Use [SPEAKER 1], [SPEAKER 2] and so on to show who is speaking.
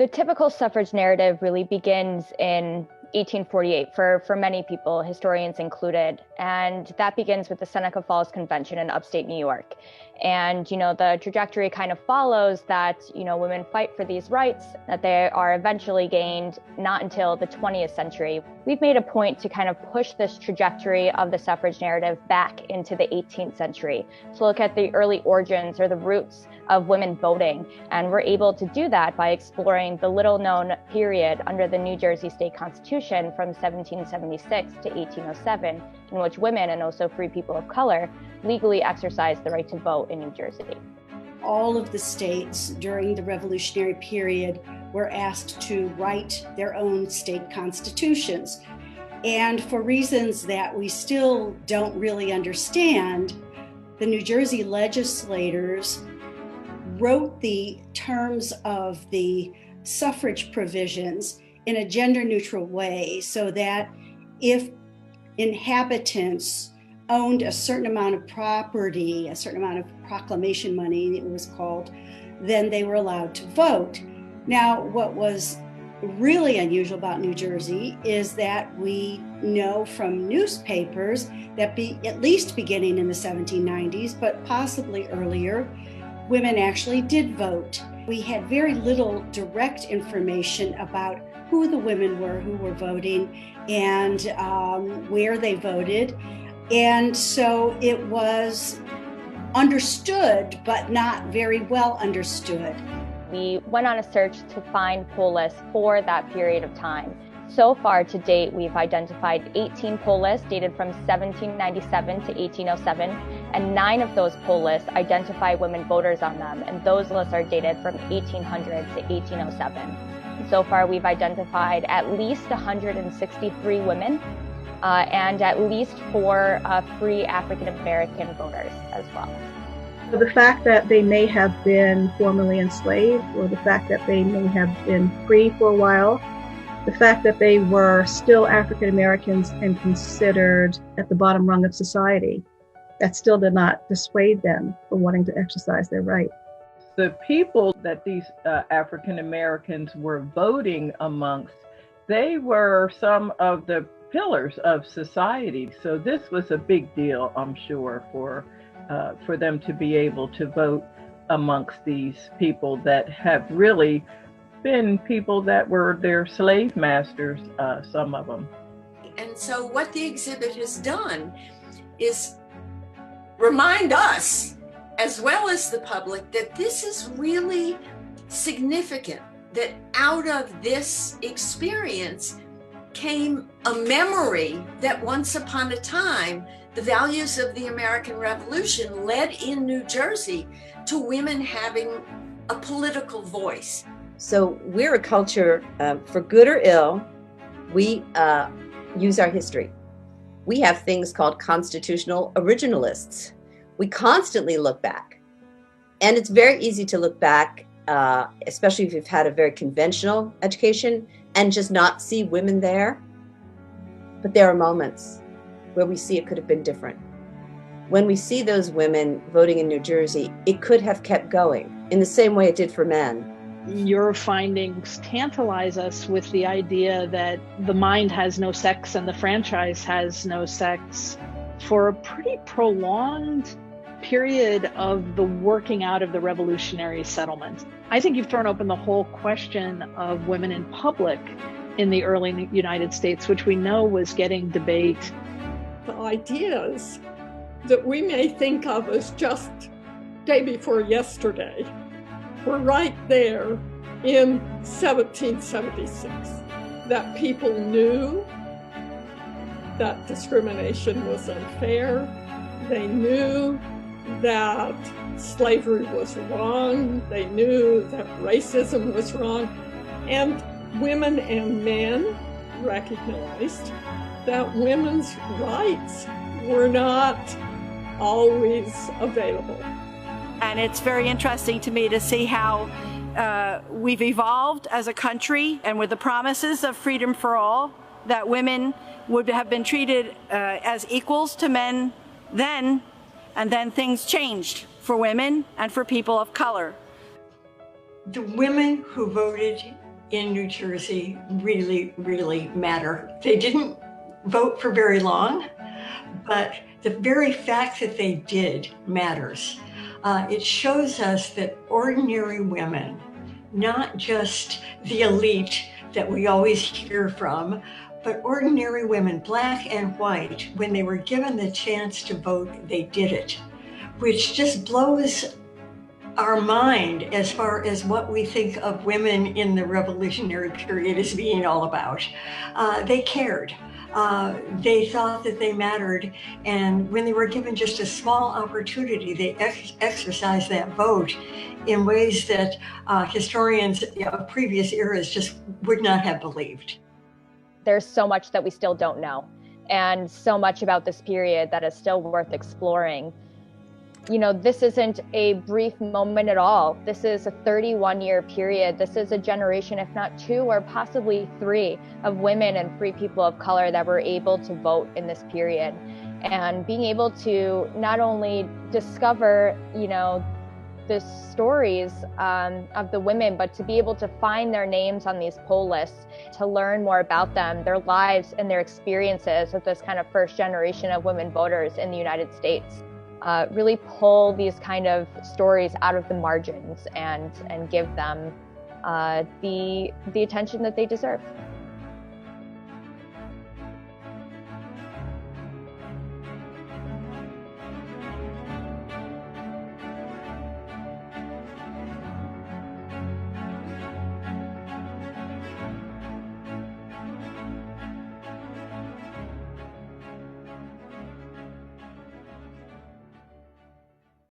[SPEAKER 1] The typical suffrage narrative really begins in 1848 for many people, historians included, and that begins with the Seneca Falls Convention in upstate New York. And, the trajectory kind of follows that, women fight for these rights, that they are eventually gained not until the 20th century. We've made a point to kind of push this trajectory of the suffrage narrative back into the 18th century, to look at the early origins or the roots of women voting. And we're able to do that by exploring the little-known period under the New Jersey State Constitution from 1776 to 1807, in which women, and also free people of color, legally exercised the right to vote in New Jersey.
[SPEAKER 2] All of the states during the Revolutionary period were asked to write their own state constitutions. And for reasons that we still don't really understand, the New Jersey legislators wrote the terms of the suffrage provisions in a gender-neutral way so that if inhabitants owned a certain amount of property, a certain amount of proclamation money, it was called, then they were allowed to vote. Now, what was really unusual about New Jersey is that we know from newspapers that at least beginning in the 1790s, but possibly earlier, women actually did vote. We had very little direct information about who the women were who were voting and where they voted. And so it was understood, but not very well understood.
[SPEAKER 1] We went on a search to find poll lists for that period of time. So far to date, we've identified 18 poll lists dated from 1797 to 1807, and 9 of those poll lists identify women voters on them, and those lists are dated from 1800 to 1807. So far, we've identified at least 163 women and at least 4 free African American voters as well.
[SPEAKER 3] So the fact that they may have been formerly enslaved, or the fact that they may have been free for a while, the fact that they were still African Americans and considered at the bottom rung of society, that still did not dissuade them from wanting to exercise their right.
[SPEAKER 4] The people that these African Americans were voting amongst, they were some of the pillars of society. So this was a big deal, I'm sure, for them to be able to vote amongst these people that have really been people that were their slave masters, some of them.
[SPEAKER 5] And so what the exhibit has done is remind us, as well as the public, that this is really significant, that out of this experience came a memory that once upon a time, the values of the American Revolution led in New Jersey to women having a political voice.
[SPEAKER 6] So we're a culture, for good or ill, we use our history. We have things called constitutional originalists. We constantly look back. And it's very easy to look back, especially if you've had a very conventional education, and just not see women there. But there are moments where we see it could have been different. When we see those women voting in New Jersey, it could have kept going in the same way it did for men.
[SPEAKER 7] Your findings tantalize us with the idea that the mind has no sex and the franchise has no sex for a pretty prolonged period of the working out of the revolutionary settlement. I think you've thrown open the whole question of women in public in the early United States, which we know was getting debate.
[SPEAKER 8] The ideas that we may think of as just day before yesterday were right there in 1776, that people knew that discrimination was unfair. They knew that slavery was wrong. They knew that racism was wrong. And women and men recognized that women's rights were not always available.
[SPEAKER 9] And it's very interesting to me to see how we've evolved as a country, and with the promises of freedom for all, that women would have been treated as equals to men then, and then things changed for women and for people of color.
[SPEAKER 10] The women who voted in New Jersey really, really matter. They didn't vote for very long, but the very fact that they did matters. It shows us that ordinary women, not just the elite that we always hear from, but ordinary women, black and white, when they were given the chance to vote, they did it, which just blows our mind as far as what we think of women in the Revolutionary period as being all about. They cared. They thought that they mattered, and when they were given just a small opportunity, they exercised that vote in ways that historians of previous eras just would not have believed.
[SPEAKER 1] There's so much that we still don't know, and so much about this period that is still worth exploring. You know, this isn't a brief moment at all. This is a 31-year period. This is a generation, if not two or possibly three, of women and free people of color that were able to vote in this period. And being able to not only discover, you know, the stories of the women, but to be able to find their names on these poll lists, to learn more about them, their lives and their experiences with this kind of first generation of women voters in the United States. Really pull these kind of stories out of the margins and give them the attention that they deserve.